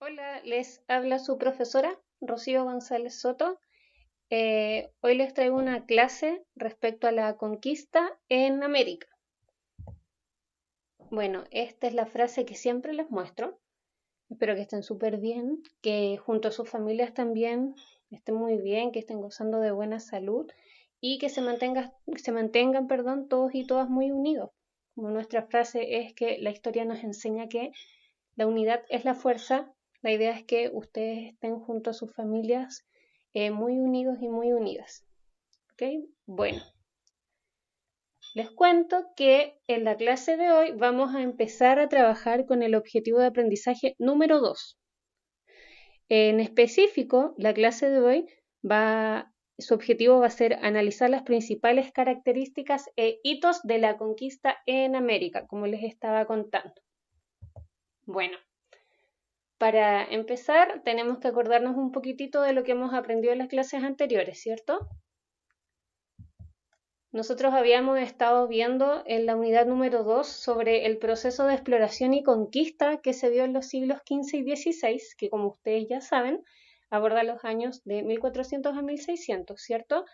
Hola, les habla su profesora Rocío González Soto. Hoy les traigo una clase respecto a la conquista en América. Bueno, esta es la frase que siempre les muestro. Espero que estén súper bien, que junto a sus familias también estén muy bien, que estén gozando de buena salud y que se mantengan, perdón, todos y todas muy unidos. Como nuestra frase es que la historia nos enseña que la unidad es la fuerza. La idea es que ustedes estén junto a sus familias muy unidos y muy unidas. ¿Ok? Bueno, les cuento que en la clase de hoy vamos a empezar a trabajar con el objetivo de aprendizaje número 2. En específico, la clase de hoy su objetivo va a ser analizar las principales características e hitos de la conquista en América, como les estaba contando. Bueno, para empezar, tenemos que acordarnos un poquitito de lo que hemos aprendido en las clases anteriores, ¿cierto? Nosotros habíamos estado viendo en la unidad número 2 sobre el proceso de exploración y conquista que se dio en los siglos XV y XVI, que como ustedes ya saben, aborda los años de 1400 a 1600, ¿cierto?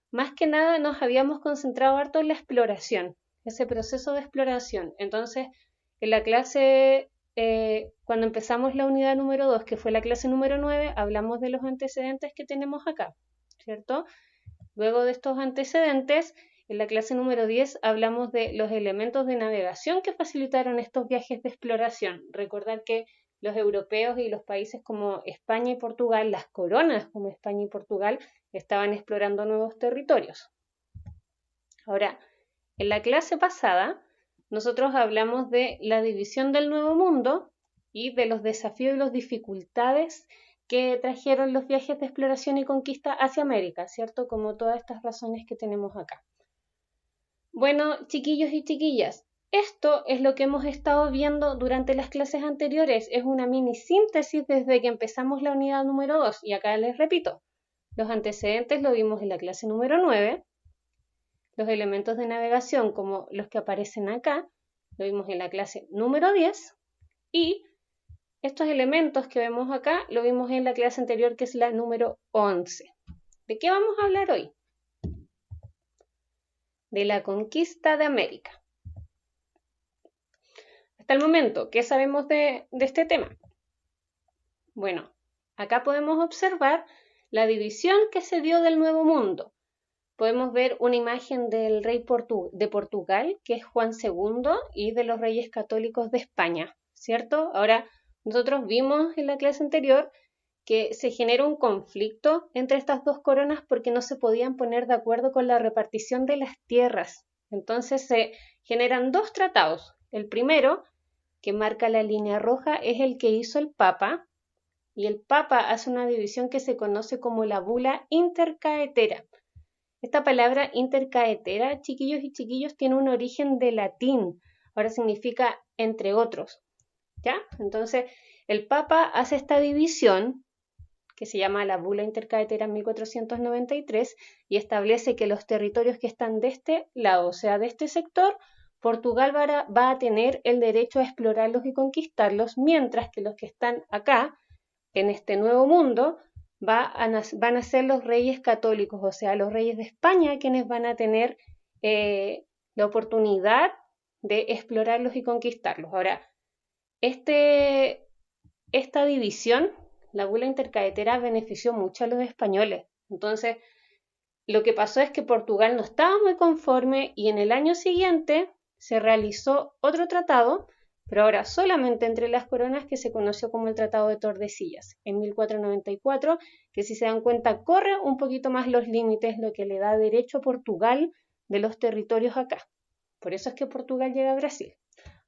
Más que nada nos habíamos concentrado harto en la exploración, ese proceso de exploración. Entonces, en la clase, cuando empezamos la unidad número 2, que fue la clase número 9, hablamos de los antecedentes que tenemos acá, ¿cierto? Luego de estos antecedentes, en la clase número 10 hablamos de los elementos de navegación que facilitaron estos viajes de exploración. Recordar que los europeos y los países como España y Portugal, las coronas como España y Portugal, estaban explorando nuevos territorios. Ahora, en la clase pasada, nosotros hablamos de la división del Nuevo Mundo y de los desafíos y las dificultades que trajeron los viajes de exploración y conquista hacia América, ¿cierto? Como todas estas razones que tenemos acá. Bueno, chiquillos y chiquillas, esto es lo que hemos estado viendo durante las clases anteriores. Es una mini síntesis desde que empezamos la unidad número 2. Y acá les repito, los antecedentes lo vimos en la clase número 9. Los elementos de navegación como los que aparecen acá, lo vimos en la clase número 10. Y estos elementos que vemos acá, lo vimos en la clase anterior, que es la número 11. ¿De qué vamos a hablar hoy? De la conquista de América. Hasta el momento, ¿qué sabemos de este tema? Bueno, acá podemos observar la división que se dio del Nuevo Mundo. Podemos ver una imagen del rey de Portugal, que es Juan II, y de los reyes católicos de España, ¿cierto? Ahora, nosotros vimos en la clase anterior que se genera un conflicto entre estas dos coronas porque no se podían poner de acuerdo con la repartición de las tierras. Entonces se generan dos tratados. El primero, que marca la línea roja, es el que hizo el Papa, y el Papa hace una división que se conoce como la bula intercaetera. Esta palabra intercaetera, chiquillos y chiquillos, tiene un origen de latín. Ahora significa entre otros, ¿ya? Entonces, el Papa hace esta división que se llama la Bula Intercaetera 1493 y establece que los territorios que están de este lado, o sea, de este sector, Portugal va a tener el derecho a explorarlos y conquistarlos, mientras que los que están acá, en este nuevo mundo, van a ser los reyes católicos, o sea, los reyes de España, quienes van a tener la oportunidad de explorarlos y conquistarlos. Ahora, esta división, la bula intercaetera, benefició mucho a los españoles. Entonces, lo que pasó es que Portugal no estaba muy conforme y en el año siguiente se realizó otro tratado, pero ahora solamente entre las coronas, que se conoció como el Tratado de Tordesillas en 1494, que si se dan cuenta corre un poquito más los límites, lo que le da derecho a Portugal de los territorios acá. Por eso es que Portugal llega a Brasil.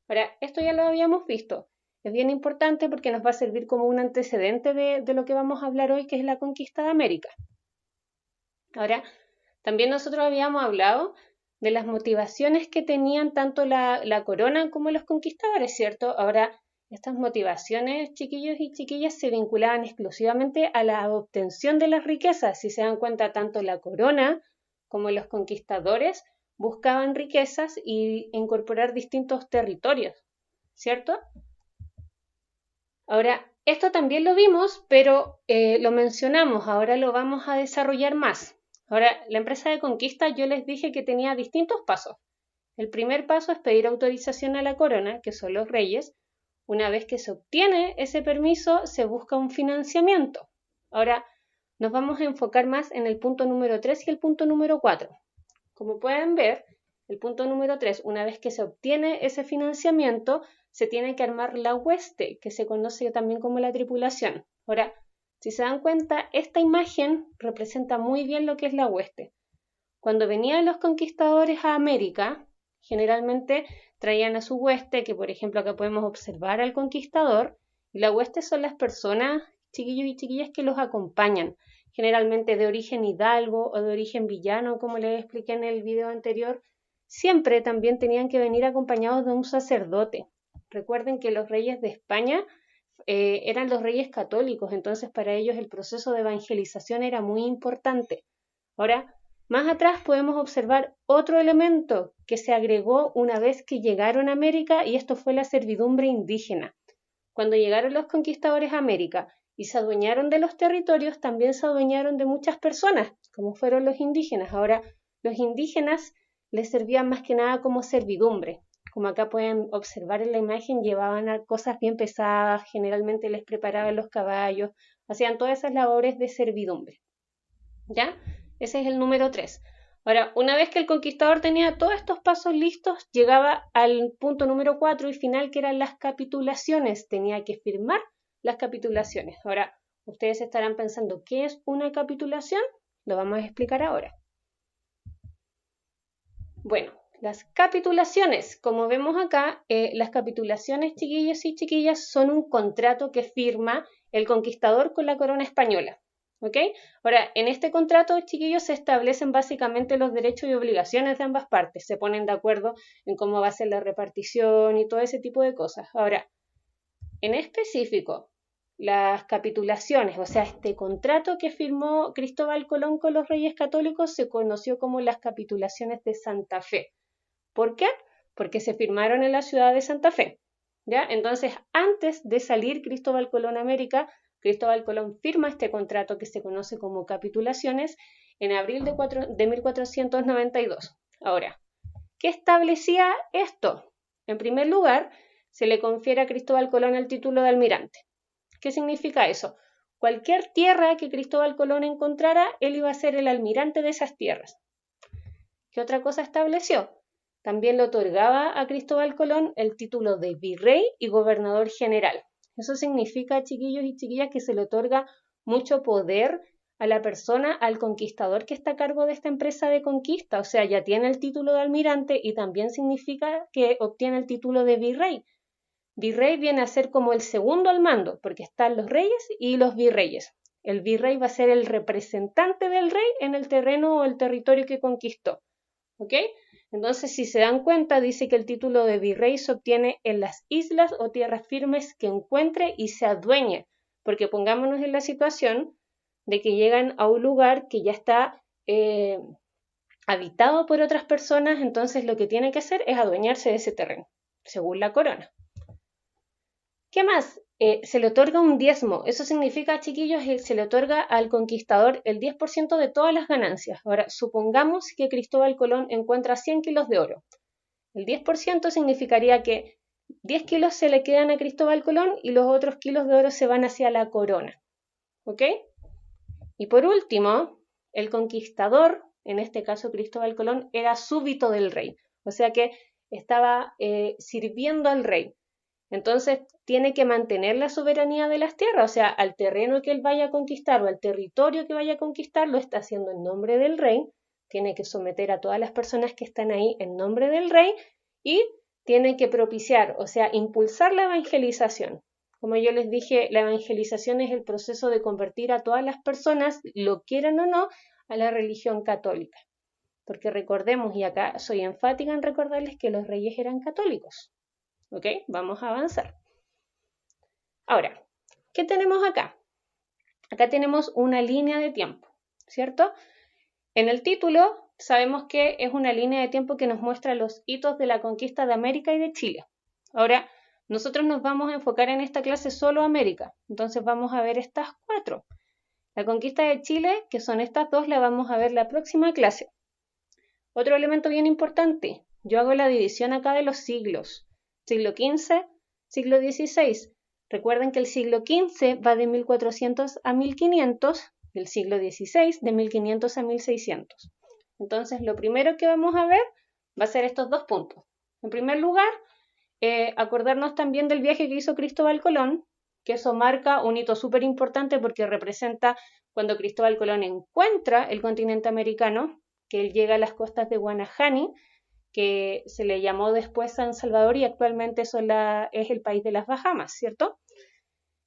Ahora, esto ya lo habíamos visto. Es bien importante porque nos va a servir como un antecedente de lo que vamos a hablar hoy, que es la conquista de América. Ahora, también nosotros habíamos hablado de las motivaciones que tenían tanto la corona como los conquistadores, ¿cierto? Ahora, estas motivaciones, chiquillos y chiquillas, se vinculaban exclusivamente a la obtención de las riquezas. Si se dan cuenta, tanto la corona como los conquistadores buscaban riquezas y incorporar distintos territorios, ¿cierto? Ahora, Esto también lo vimos, pero lo mencionamos, ahora lo vamos a desarrollar más. Ahora, la empresa de conquista yo les dije que tenía distintos pasos. El primer paso es pedir autorización a la corona, que son los reyes. Una vez que se obtiene ese permiso, se busca un financiamiento. Ahora, nos vamos a enfocar más en el punto número 3 y el punto número 4. Como pueden ver, el punto número 3, una vez que se obtiene ese financiamiento, se tiene que armar la hueste, que se conoce también como la tripulación. Ahora, si se dan cuenta, esta imagen representa muy bien lo que es la hueste. Cuando venían los conquistadores a América, generalmente traían a su hueste, que por ejemplo acá podemos observar al conquistador, y la hueste son las personas, chiquillos y chiquillas, que los acompañan, generalmente de origen hidalgo o de origen villano, como les expliqué en el video anterior. Siempre también tenían que venir acompañados de un sacerdote. Recuerden que los reyes de España eran los reyes católicos, entonces para ellos el proceso de evangelización era muy importante. Ahora, más atrás podemos observar otro elemento que se agregó una vez que llegaron a América, y esto fue la servidumbre indígena. Cuando llegaron los conquistadores a América y se adueñaron de los territorios, también se adueñaron de muchas personas, como fueron los indígenas. Ahora, los indígenas les servían más que nada como servidumbre. Como acá pueden observar en la imagen, llevaban cosas bien pesadas, generalmente les preparaban los caballos, hacían todas esas labores de servidumbre. ¿Ya? Ese es el número 3. Ahora, una vez que el conquistador tenía todos estos pasos listos, llegaba al punto número 4 y final, que eran las capitulaciones. Tenía que firmar las capitulaciones. Ahora, ustedes estarán pensando, ¿qué es una capitulación? Lo vamos a explicar ahora. Bueno, las capitulaciones, como vemos acá, las capitulaciones, chiquillos y chiquillas, son un contrato que firma el conquistador con la corona española. ¿Ok? Ahora, en este contrato, chiquillos, se establecen básicamente los derechos y obligaciones de ambas partes. Se ponen de acuerdo en cómo va a ser la repartición y todo ese tipo de cosas. Ahora, en específico, las capitulaciones, o sea, este contrato que firmó Cristóbal Colón con los Reyes Católicos, se conoció como las capitulaciones de Santa Fe. ¿Por qué? Porque se firmaron en la ciudad de Santa Fe. ¿Ya? Entonces, antes de salir Cristóbal Colón a América, Cristóbal Colón firma este contrato que se conoce como capitulaciones en abril de 1492. Ahora, ¿qué establecía esto? En primer lugar, se le confiere a Cristóbal Colón el título de almirante. ¿Qué significa eso? Cualquier tierra que Cristóbal Colón encontrara, él iba a ser el almirante de esas tierras. ¿Qué otra cosa estableció? También le otorgaba a Cristóbal Colón el título de virrey y gobernador general. Eso significa, chiquillos y chiquillas, que se le otorga mucho poder a la persona, al conquistador que está a cargo de esta empresa de conquista. O sea, ya tiene el título de almirante y también significa que obtiene el título de virrey. Virrey viene a ser como el segundo al mando, porque están los reyes y los virreyes. El virrey va a ser el representante del rey en el terreno o el territorio que conquistó. ¿Ok? Entonces, si se dan cuenta, dice que el título de virrey se obtiene en las islas o tierras firmes que encuentre y se adueñe, porque pongámonos en la situación de que llegan a un lugar que ya está habitado por otras personas, entonces lo que tiene que hacer es adueñarse de ese terreno, según la corona. ¿Qué más? Se le otorga un diezmo. Eso significa, chiquillos, que se le otorga al conquistador el 10% de todas las ganancias. Ahora, supongamos que Cristóbal Colón encuentra 100 kilos de oro. El 10% significaría que 10 kilos se le quedan a Cristóbal Colón y los otros kilos de oro se van hacia la corona. ¿Ok? Y por último, el conquistador, en este caso Cristóbal Colón, era súbdito del rey. O sea que estaba sirviendo al rey. Entonces tiene que mantener la soberanía de las tierras, o sea, al terreno que él vaya a conquistar o al territorio que vaya a conquistar, lo está haciendo en nombre del rey, tiene que someter a todas las personas que están ahí en nombre del rey y tiene que propiciar, o sea, impulsar la evangelización. Como yo les dije, la evangelización es el proceso de convertir a todas las personas, lo quieran o no, a la religión católica. Porque recordemos, y acá soy enfática en recordarles que los reyes eran católicos. ¿Ok? Vamos a avanzar. Ahora, ¿qué tenemos acá? Acá tenemos una línea de tiempo, ¿cierto? En el título sabemos que es una línea de tiempo que nos muestra los hitos de la conquista de América y de Chile. Ahora, Nosotros nos vamos a enfocar en esta clase solo América, entonces vamos a ver estas 4. La conquista de Chile, que son estas 2, la vamos a ver la próxima clase. Otro elemento bien importante, yo hago la división acá de los siglos. Siglo XV, siglo XVI. Recuerden que el siglo XV va de 1400 a 1500 y el siglo XVI de 1500 a 1600. Entonces, lo primero que vamos a ver va a ser estos 2 puntos. En primer lugar, acordarnos también del viaje que hizo Cristóbal Colón, que eso marca un hito súper importante porque representa cuando Cristóbal Colón encuentra el continente americano, que él llega a las costas de Guanahani, que se le llamó después San Salvador y actualmente eso es el país de las Bahamas, ¿cierto?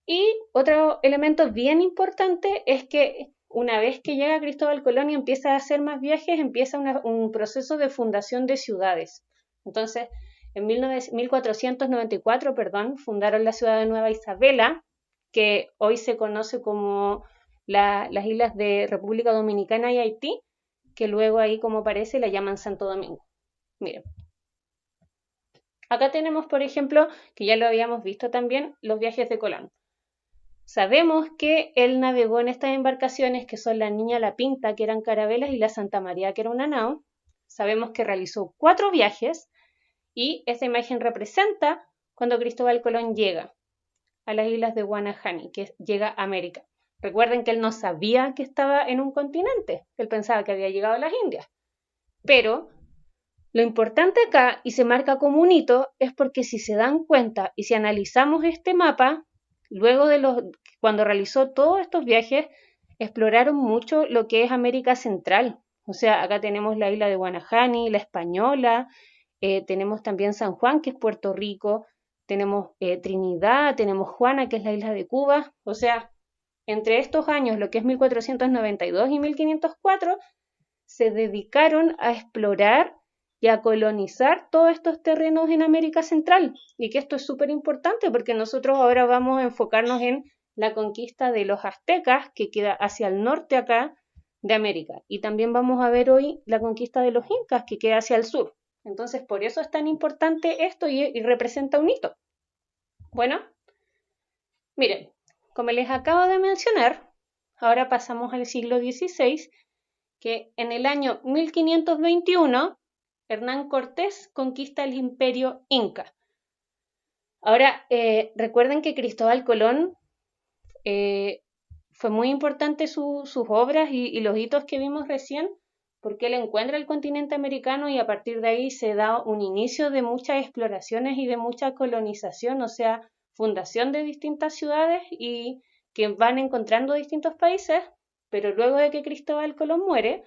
Y otro elemento bien importante es que una vez que llega Cristóbal Colón y empieza a hacer más viajes, empieza un proceso de fundación de ciudades. Entonces, en 1494, fundaron la ciudad de Nueva Isabela, que hoy se conoce como las islas de República Dominicana y Haití, que luego ahí, como parece, la llaman Santo Domingo. Miren. Acá tenemos, por ejemplo, que ya lo habíamos visto también, los viajes de Colón. Sabemos que él navegó en estas embarcaciones que son la Niña La Pinta, que eran carabelas, y la Santa María, que era una nao. Sabemos que realizó 4 viajes y esta imagen representa cuando Cristóbal Colón llega a las islas de Guanahani, que llega a América. Recuerden que él no sabía que estaba en un continente, él pensaba que había llegado a las Indias. Pero lo importante acá, y se marca como un hito, es porque si se dan cuenta y si analizamos este mapa, luego de cuando realizó todos estos viajes, exploraron mucho lo que es América Central. O sea, acá tenemos la isla de Guanahani, la Española, tenemos también San Juan, que es Puerto Rico, tenemos Trinidad, tenemos Juana, que es la isla de Cuba. O sea, entre estos años, lo que es 1492 y 1504, se dedicaron a explorar y a colonizar todos estos terrenos en América Central. Y que esto es súper importante porque nosotros ahora vamos a enfocarnos en la conquista de los aztecas, que queda hacia el norte acá de América. Y también vamos a ver hoy la conquista de los incas, que queda hacia el sur. Entonces, por eso es tan importante esto y representa un hito. Bueno, miren, como les acabo de mencionar, ahora pasamos al siglo XVI, que en el año 1521 Hernán Cortés conquista el imperio inca. Ahora, recuerden que Cristóbal Colón fue muy importante sus obras y los hitos que vimos recién, porque él encuentra el continente americano y a partir de ahí se da un inicio de muchas exploraciones y de mucha colonización, o sea, fundación de distintas ciudades y que van encontrando distintos países, pero luego de que Cristóbal Colón muere,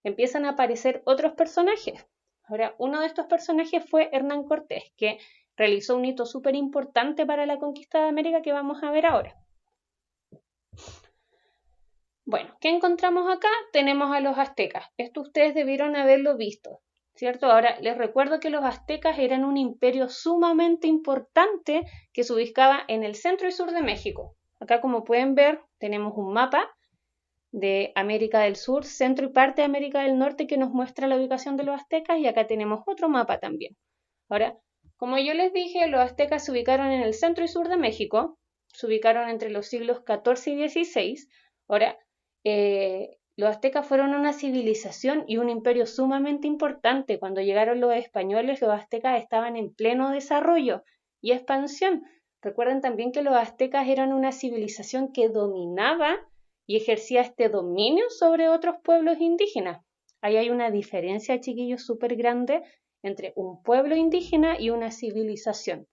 empiezan a aparecer otros personajes. Ahora, uno de estos personajes fue Hernán Cortés, que realizó un hito súper importante para la conquista de América que vamos a ver ahora. Bueno, ¿qué encontramos acá? Tenemos a los aztecas. Esto ustedes debieron haberlo visto, ¿cierto? Ahora, les recuerdo que los aztecas eran un imperio sumamente importante que se ubicaba en el centro y sur de México. Acá, como pueden ver, tenemos un mapa de América del Sur, centro y parte de América del Norte que nos muestra la ubicación de los aztecas y acá tenemos otro mapa también. Ahora, como yo les dije, los aztecas se ubicaron en el centro y sur de México, se ubicaron entre los siglos XIV y XVI. Ahora, los aztecas fueron una civilización y un imperio sumamente importante. Cuando llegaron los españoles, los aztecas estaban en pleno desarrollo y expansión. Recuerden también que los aztecas eran una civilización que dominaba y ejercía este dominio sobre otros pueblos indígenas. Ahí hay una diferencia, chiquillos, súper grande entre un pueblo indígena y una civilización.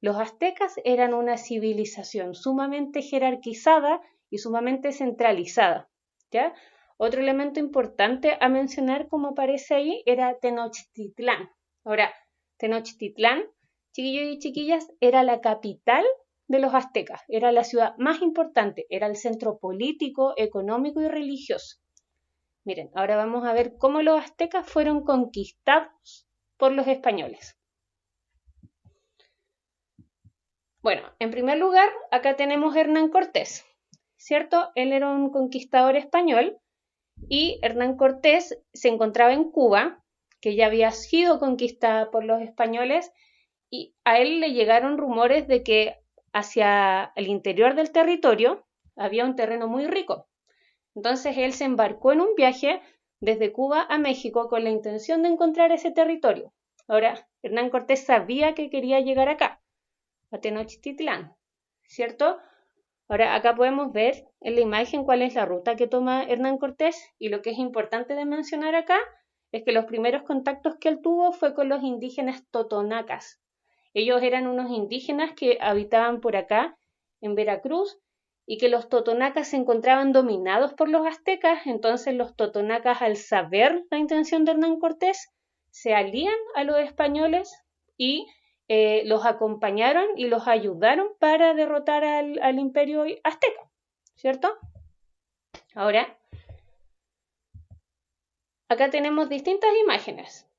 Los aztecas eran una civilización sumamente jerarquizada y sumamente centralizada, ¿ya? Otro elemento importante a mencionar, como aparece ahí, era Tenochtitlán. Ahora, Tenochtitlán, chiquillos y chiquillas, era la capital de los aztecas, era la ciudad más importante, era el centro político, económico y religioso. Miren, ahora vamos a ver cómo los aztecas fueron conquistados por los españoles. Bueno, en primer lugar, acá tenemos Hernán Cortés, ¿cierto? Él era un conquistador español y Hernán Cortés se encontraba en Cuba, que ya había sido conquistada por los españoles, y a él le llegaron rumores de que hacia el interior del territorio había un terreno muy rico. Entonces él se embarcó en un viaje desde Cuba a México con la intención de encontrar ese territorio. Ahora, Hernán Cortés sabía que quería llegar acá, a Tenochtitlán, ¿cierto? Ahora, acá podemos ver en la imagen cuál es la ruta que toma Hernán Cortés, y lo que es importante de mencionar acá es que los primeros contactos que él tuvo fue con los indígenas totonacas. Ellos eran unos indígenas que habitaban por acá, en Veracruz, y que los totonacas se encontraban dominados por los aztecas. Entonces los totonacas, al saber la intención de Hernán Cortés, se alían a los españoles y los acompañaron y los ayudaron para derrotar al imperio azteca, ¿cierto? Ahora, acá tenemos distintas imágenes.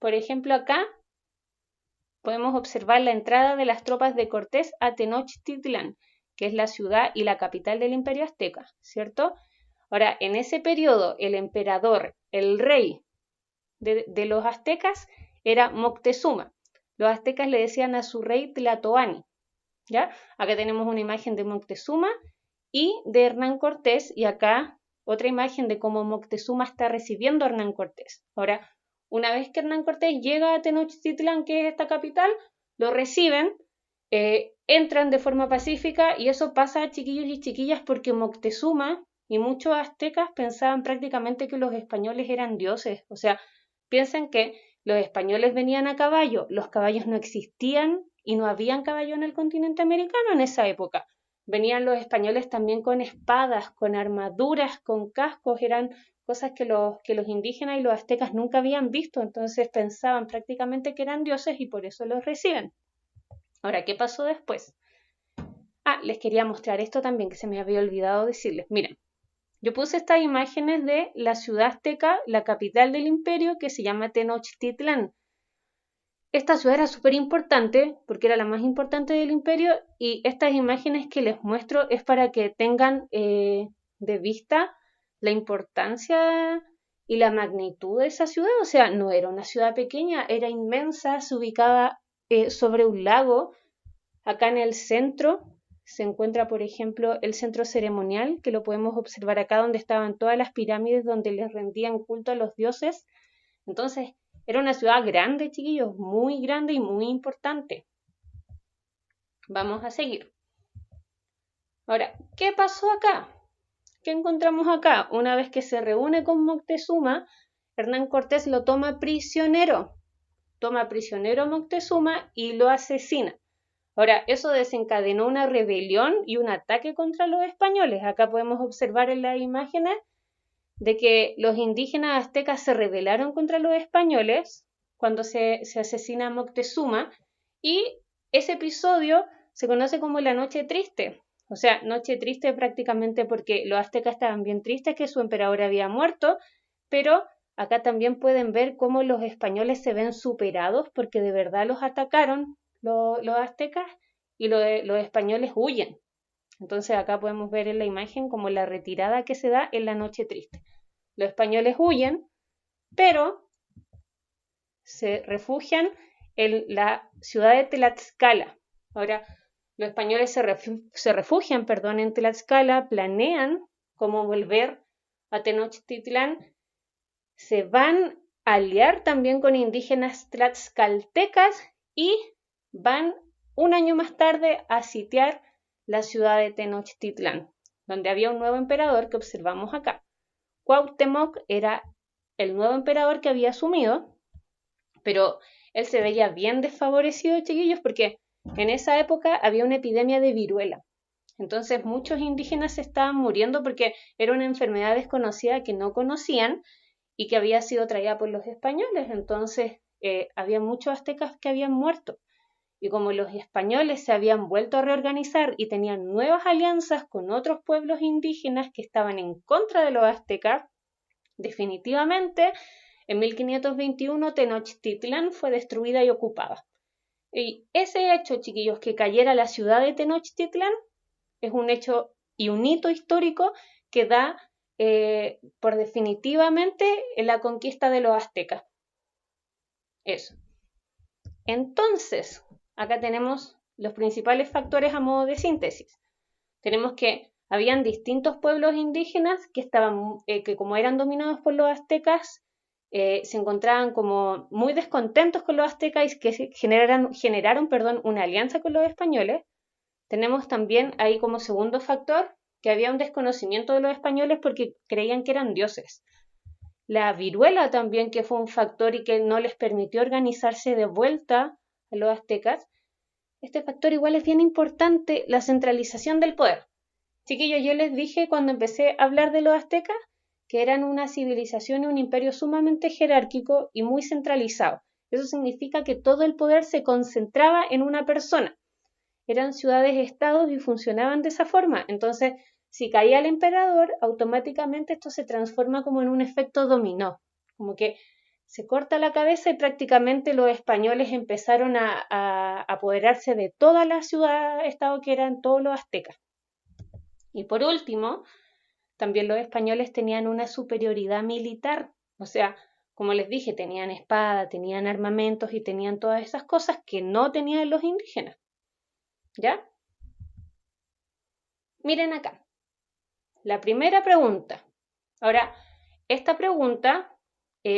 Por ejemplo, acá podemos observar la entrada de las tropas de Cortés a Tenochtitlán, que es la ciudad y la capital del imperio azteca, ¿cierto? Ahora, en ese periodo, el emperador, el rey de los aztecas era Moctezuma. Los aztecas le decían a su rey Tlatoani, ¿ya? Acá tenemos una imagen de Moctezuma y de Hernán Cortés, y acá otra imagen de cómo Moctezuma está recibiendo a Hernán Cortés. Ahora, una vez que Hernán Cortés llega a Tenochtitlán, que es esta capital, lo reciben, entran de forma pacífica, y eso pasa, chiquillos y chiquillas, porque Moctezuma y muchos aztecas pensaban prácticamente que los españoles eran dioses. O sea, piensan que los españoles venían a caballo, los caballos no existían y no habían caballo en el continente americano en esa época. Venían los españoles también con espadas, con armaduras, con cascos, eran cosas que los indígenas y los aztecas nunca habían visto, entonces pensaban prácticamente que eran dioses y por eso los reciben. Ahora, ¿qué pasó después? Les quería mostrar esto también, que se me había olvidado decirles. Miren, yo puse estas imágenes de la ciudad azteca, la capital del imperio, que se llama Tenochtitlán. Esta ciudad era súper importante porque era la más importante del imperio, y estas imágenes que les muestro es para que tengan de vista la importancia y la magnitud de esa ciudad. O sea, no era una ciudad pequeña, era inmensa, se ubicaba sobre un lago. Acá en el centro se encuentra, por ejemplo, el centro ceremonial, que lo podemos observar acá, donde estaban todas las pirámides donde les rendían culto a los dioses. Entonces, era una ciudad grande, chiquillos, muy grande y muy importante. Vamos a seguir. Ahora, ¿qué pasó acá? ¿Qué encontramos acá? Una vez que se reúne con Moctezuma, Hernán Cortés lo toma prisionero. Toma prisionero a Moctezuma y lo asesina. Ahora, eso desencadenó una rebelión y un ataque contra los españoles. Acá podemos observar en las imágenes de que los indígenas aztecas se rebelaron contra los españoles cuando se asesina a Moctezuma, y ese episodio se conoce como la Noche Triste. O sea, Noche Triste prácticamente porque los aztecas estaban bien tristes que su emperador había muerto, pero acá también pueden ver cómo los españoles se ven superados porque de verdad los atacaron los aztecas, y los españoles huyen. Entonces acá podemos ver en la imagen como la retirada que se da en la Noche Triste. Los españoles huyen, pero se refugian en la ciudad de Tlaxcala. Ahora, los españoles se refugian, en Tlaxcala, planean cómo volver a Tenochtitlán, se van a aliar también con indígenas tlaxcaltecas y van un año más tarde a sitiar la ciudad de Tenochtitlán, donde había un nuevo emperador que observamos acá. Cuauhtémoc era el nuevo emperador que había asumido, pero él se veía bien desfavorecido, chiquillos, porque en esa época había una epidemia de viruela. Entonces muchos indígenas se estaban muriendo porque era una enfermedad desconocida que no conocían y que había sido traída por los españoles. Entonces había muchos aztecas que habían muerto. Y como los españoles se habían vuelto a reorganizar y tenían nuevas alianzas con otros pueblos indígenas que estaban en contra de los aztecas, definitivamente en 1521 Tenochtitlán fue destruida y ocupada. Y ese hecho, chiquillos, que cayera la ciudad de Tenochtitlán, es un hecho y un hito histórico que da por definitivamente en la conquista de los aztecas. Eso. Entonces, acá tenemos los principales factores a modo de síntesis. Tenemos que habían distintos pueblos indígenas que que como eran dominados por los aztecas, se encontraban como muy descontentos con los aztecas y que generaron una alianza con los españoles. Tenemos también ahí como segundo factor que había un desconocimiento de los españoles porque creían que eran dioses. La viruela también, que fue un factor y que no les permitió organizarse de vuelta a los aztecas. Este factor igual es bien importante, la centralización del poder. Chiquillos, yo les dije cuando empecé a hablar de los aztecas que eran una civilización y un imperio sumamente jerárquico y muy centralizado. Eso significa que todo el poder se concentraba en una persona. Eran ciudades-estados y funcionaban de esa forma. Entonces, si caía el emperador, automáticamente esto se transforma como en un efecto dominó. Como que se corta la cabeza y prácticamente los españoles empezaron a apoderarse de toda la ciudad-estado que eran todos los aztecas. Y por último, también los españoles tenían una superioridad militar, o sea, como les dije, tenían espada, tenían armamentos y tenían todas esas cosas que no tenían los indígenas. ¿Ya? Miren acá. La primera pregunta. Ahora, esta pregunta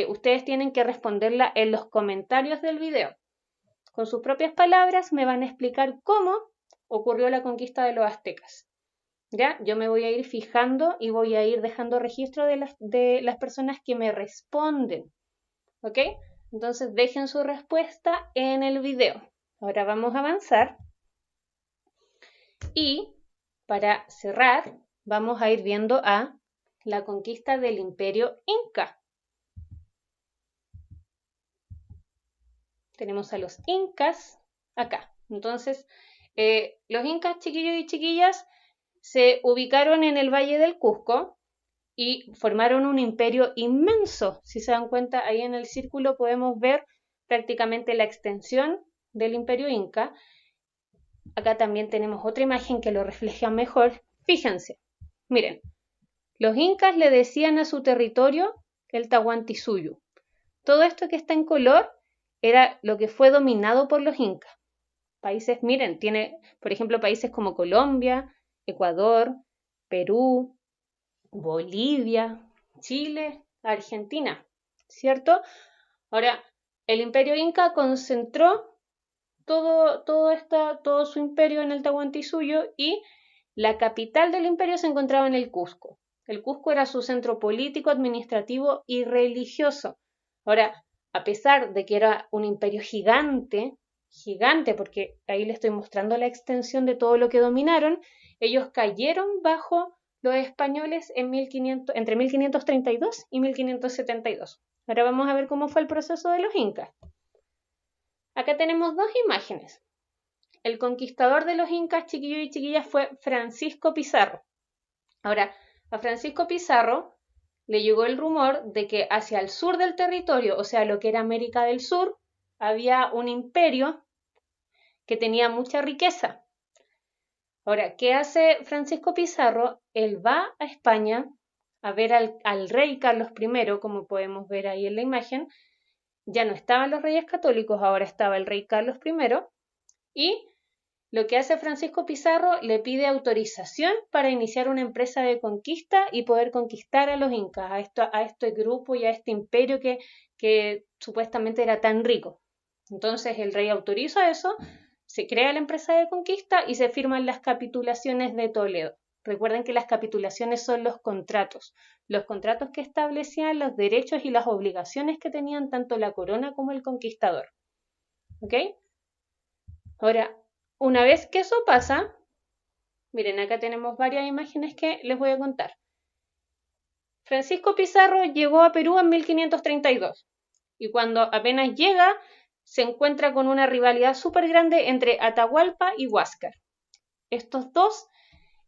ustedes tienen que responderla en los comentarios del video. Con sus propias palabras me van a explicar cómo ocurrió la conquista de los aztecas. ¿Ya? Yo me voy a ir fijando y voy a ir dejando registro de las personas que me responden. ¿Ok? Entonces dejen su respuesta en el video. Ahora vamos a avanzar. Y para cerrar, vamos a ir viendo a la conquista del Imperio Inca. Tenemos a los incas acá. Entonces, los incas, chiquillos y chiquillas, se ubicaron en el Valle del Cusco y formaron un imperio inmenso. Si se dan cuenta, ahí en el círculo podemos ver prácticamente la extensión del Imperio Inca. Acá también tenemos otra imagen que lo refleja mejor. Fíjense, miren, los incas le decían a su territorio el Tahuantinsuyo. Todo esto que está en color era lo que fue dominado por los incas. Países, miren, tiene, por ejemplo, países como Colombia, Ecuador, Perú, Bolivia, Chile, Argentina, ¿cierto? Ahora, el Imperio Inca concentró todo su imperio en el Tahuantinsuyo y la capital del imperio se encontraba en el Cusco. El Cusco era su centro político, administrativo y religioso. Ahora, a pesar de que era un imperio gigante, porque ahí les estoy mostrando la extensión de todo lo que dominaron, ellos cayeron bajo los españoles entre 1532 y 1572. Ahora vamos a ver cómo fue el proceso de los incas. Acá tenemos dos imágenes. El conquistador de los incas, chiquillos y chiquillas, fue Francisco Pizarro. Ahora, a Francisco Pizarro le llegó el rumor de que hacia el sur del territorio, o sea, lo que era América del Sur, había un imperio que tenía mucha riqueza. Ahora, ¿qué hace Francisco Pizarro? Él va a España a ver al rey Carlos I, como podemos ver ahí en la imagen. Ya no estaban los reyes católicos, ahora estaba el rey Carlos I, y lo que hace Francisco Pizarro, le pide autorización para iniciar una empresa de conquista y poder conquistar a los incas, a este grupo y a este imperio que supuestamente era tan rico. Entonces el rey autoriza eso, se crea la empresa de conquista y se firman las capitulaciones de Toledo. Recuerden que las capitulaciones son los contratos que establecían los derechos y las obligaciones que tenían tanto la corona como el conquistador. ¿Ok? Ahora, una vez que eso pasa, miren, acá tenemos varias imágenes que les voy a contar. Francisco Pizarro llegó a Perú en 1532 y cuando apenas llega se encuentra con una rivalidad súper grande entre Atahualpa y Huáscar. Estos dos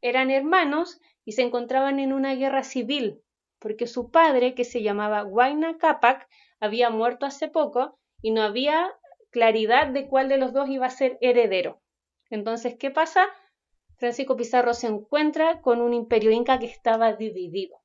eran hermanos y se encontraban en una guerra civil porque su padre, que se llamaba Huayna Cápac, había muerto hace poco y no había claridad de cuál de los dos iba a ser heredero. Entonces, ¿qué pasa? Francisco Pizarro se encuentra con un imperio inca que estaba dividido.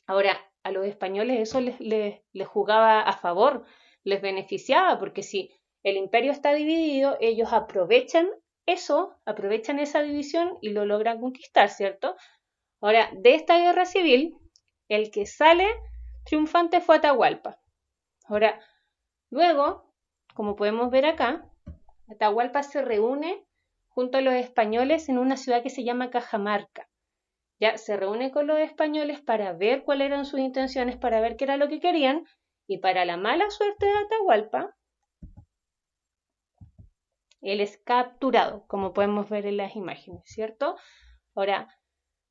Ahora, a los españoles eso les jugaba a favor, les beneficiaba, porque si el imperio está dividido, ellos aprovechan esa división y lo logran conquistar, ¿cierto? Ahora, de esta guerra civil, el que sale triunfante fue Atahualpa. Ahora, luego, como podemos ver acá, Atahualpa se reúne junto a los españoles en una ciudad que se llama Cajamarca. Ya se reúne con los españoles para ver cuáles eran sus intenciones, para ver qué era lo que querían, y para la mala suerte de Atahualpa, él es capturado, como podemos ver en las imágenes, ¿cierto? Ahora,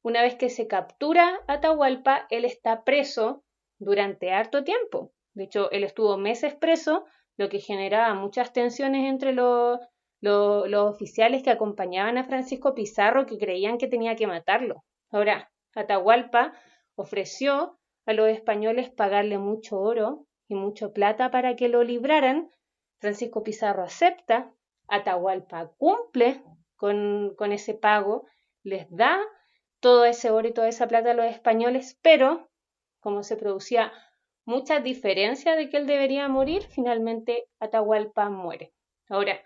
una vez que se captura Atahualpa, él está preso durante harto tiempo. De hecho, él estuvo meses preso, lo que generaba muchas tensiones entre los oficiales que acompañaban a Francisco Pizarro, que creían que tenía que matarlo. Ahora, Atahualpa ofreció a los españoles pagarle mucho oro y mucho plata para que lo libraran. Francisco Pizarro acepta, Atahualpa cumple con ese pago, les da todo ese oro y toda esa plata a los españoles, pero como se producía mucha diferencia de que él debería morir, finalmente Atahualpa muere. Ahora,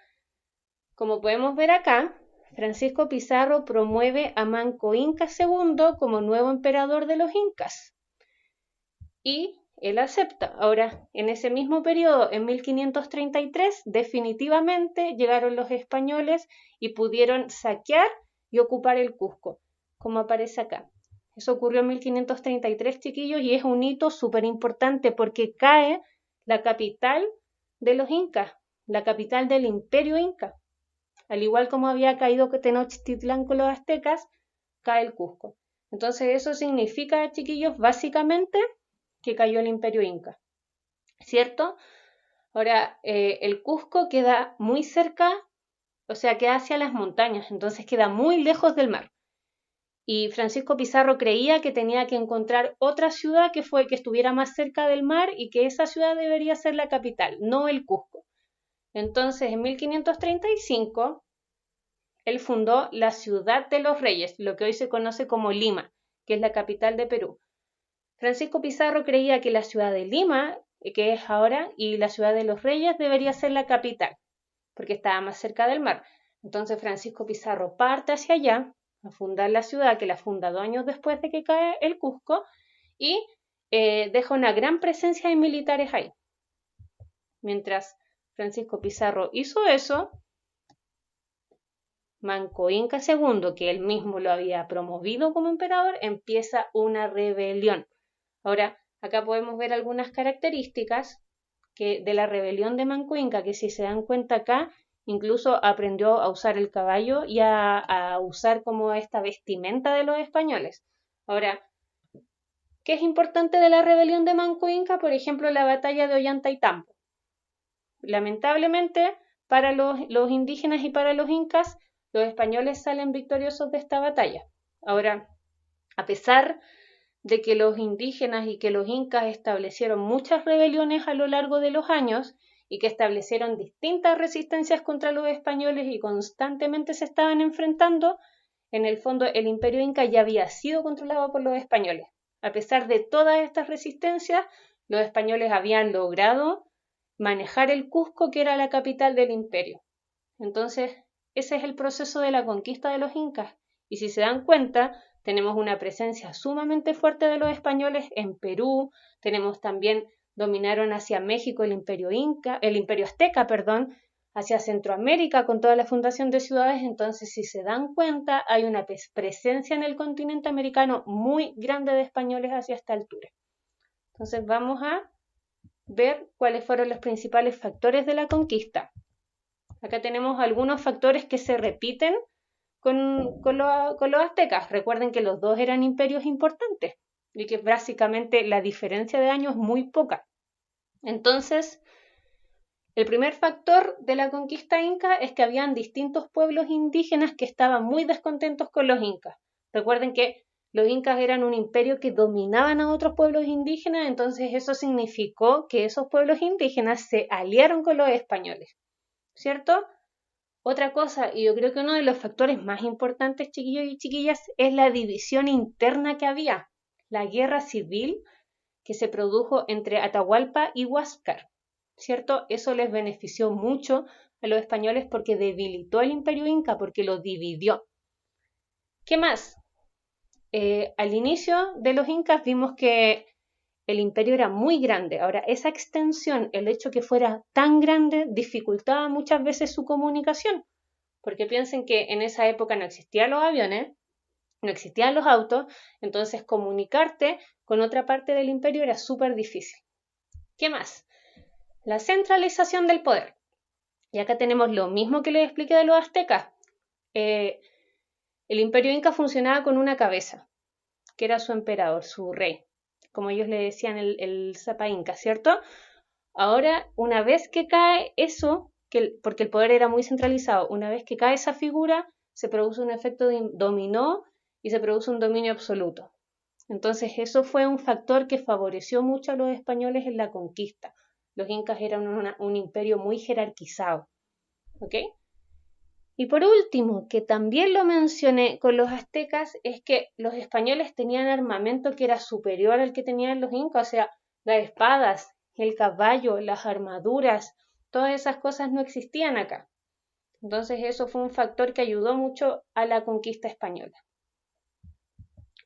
como podemos ver acá, Francisco Pizarro promueve a Manco Inca II como nuevo emperador de los incas y él acepta. Ahora, en ese mismo periodo, en 1533, definitivamente llegaron los españoles y pudieron saquear y ocupar el Cusco, como aparece acá. Eso ocurrió en 1533, chiquillos, y es un hito súper importante porque cae la capital de los incas, la capital del imperio inca. Al igual como había caído Tenochtitlán con los aztecas, cae el Cusco. Entonces eso significa, chiquillos, básicamente que cayó el imperio inca, ¿cierto? Ahora, el Cusco queda muy cerca, o sea, queda hacia las montañas, entonces queda muy lejos del mar. Y Francisco Pizarro creía que tenía que encontrar otra ciudad que estuviera más cerca del mar y que esa ciudad debería ser la capital, no el Cusco. Entonces, en 1535, él fundó la Ciudad de los Reyes, lo que hoy se conoce como Lima, que es la capital de Perú. Francisco Pizarro creía que la ciudad de Lima, que es ahora, y la ciudad de los Reyes debería ser la capital, porque estaba más cerca del mar. Entonces Francisco Pizarro parte hacia allá a fundar la ciudad, que la funda 2 años después de que cae el Cusco, y deja una gran presencia de militares ahí. Mientras Francisco Pizarro hizo eso, Manco Inca II, que él mismo lo había promovido como emperador, empieza una rebelión. Ahora, acá podemos ver algunas características de la rebelión de Manco Inca, que si se dan cuenta acá, incluso aprendió a usar el caballo y a usar como esta vestimenta de los españoles. Ahora, ¿qué es importante de la rebelión de Manco Inca? Por ejemplo, la batalla de Ollantaytambo. Lamentablemente, para los indígenas y para los incas, los españoles salen victoriosos de esta batalla. Ahora, a pesar de que los indígenas y que los incas establecieron muchas rebeliones a lo largo de los años y que establecieron distintas resistencias contra los españoles y constantemente se estaban enfrentando, en el fondo el imperio inca ya había sido controlado por los españoles. A pesar de todas estas resistencias, los españoles habían logrado manejar el Cusco, que era la capital del imperio. Entonces, ese es el proceso de la conquista de los incas. Y si se dan cuenta, tenemos una presencia sumamente fuerte de los españoles en Perú, tenemos también, dominaron hacia México el imperio azteca, hacia Centroamérica con toda la fundación de ciudades. Entonces, si se dan cuenta, hay una presencia en el continente americano muy grande de españoles hacia esta altura. Entonces, vamos a ver cuáles fueron los principales factores de la conquista. Acá tenemos algunos factores que se repiten con los aztecas. Recuerden que los dos eran imperios importantes y que básicamente la diferencia de años es muy poca. Entonces, el primer factor de la conquista inca es que habían distintos pueblos indígenas que estaban muy descontentos con los incas. Recuerden que los incas eran un imperio que dominaban a otros pueblos indígenas, entonces eso significó que esos pueblos indígenas se aliaron con los españoles, ¿cierto? Otra cosa, y yo creo que uno de los factores más importantes, chiquillos y chiquillas, es la división interna que había, la guerra civil que se produjo entre Atahualpa y Huáscar, ¿cierto? Eso les benefició mucho a los españoles porque debilitó el imperio inca, porque lo dividió. ¿Qué más? Al inicio de los incas vimos que el imperio era muy grande. Ahora, esa extensión, el hecho que fuera tan grande, dificultaba muchas veces su comunicación, porque piensen que en esa época no existían los aviones, no existían los autos, entonces comunicarte con otra parte del imperio era súper difícil. ¿Qué más? La centralización del poder. Y acá tenemos lo mismo que les expliqué de los aztecas. El imperio inca funcionaba con una cabeza, que era su emperador, su rey, como ellos le decían el Zapa Inca, ¿cierto? Ahora, una vez que cae eso, porque el poder era muy centralizado, una vez que cae esa figura, se produce un efecto de dominó y se produce un dominio absoluto. Entonces, eso fue un factor que favoreció mucho a los españoles en la conquista. Los incas eran un imperio muy jerarquizado. ¿Ok? Y por último, que también lo mencioné con los aztecas, es que los españoles tenían armamento que era superior al que tenían los incas, o sea, las espadas, el caballo, las armaduras, todas esas cosas no existían acá. Entonces eso fue un factor que ayudó mucho a la conquista española.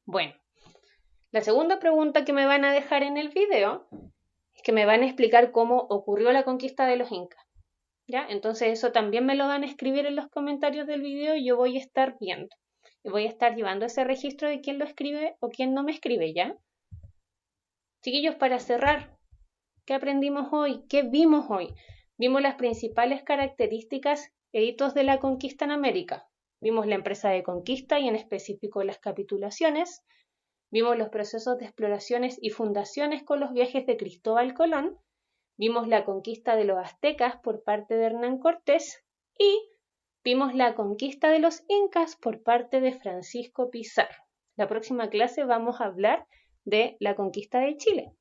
Bueno, la segunda pregunta que me van a dejar en el video es que me van a explicar cómo ocurrió la conquista de los incas. ¿Ya? Entonces eso también me lo van a escribir en los comentarios del video y yo voy a estar viendo. Y voy a estar llevando ese registro de quién lo escribe o quién no me escribe, ¿ya? Chiquillos, para cerrar, ¿qué aprendimos hoy? ¿Qué vimos hoy? Vimos las principales características e hitos de la conquista en América. Vimos la empresa de conquista y en específico las capitulaciones. Vimos los procesos de exploraciones y fundaciones con los viajes de Cristóbal Colón. Vimos la conquista de los aztecas por parte de Hernán Cortés y vimos la conquista de los incas por parte de Francisco Pizarro. La próxima clase vamos a hablar de la conquista de Chile.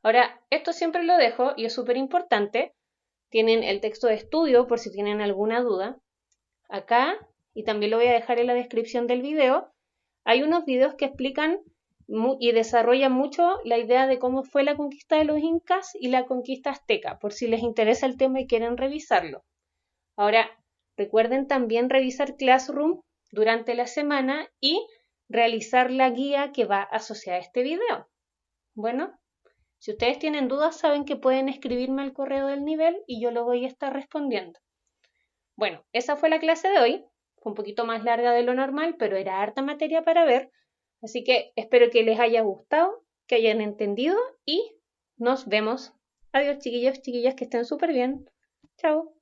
Ahora, esto siempre lo dejo y es súper importante. Tienen el texto de estudio por si tienen alguna duda. Acá, y también lo voy a dejar en la descripción del video, hay unos videos que explican y desarrolla mucho la idea de cómo fue la conquista de los incas y la conquista azteca, por si les interesa el tema y quieren revisarlo. Ahora, recuerden también revisar Classroom durante la semana y realizar la guía que va asociada a este video. Bueno, si ustedes tienen dudas, saben que pueden escribirme al correo del nivel y yo lo voy a estar respondiendo. Bueno, esa fue la clase de hoy. Fue un poquito más larga de lo normal, pero era harta materia para ver. Así que espero que les haya gustado, que hayan entendido y nos vemos. Adiós, chiquillos, chiquillas, que estén súper bien. Chao.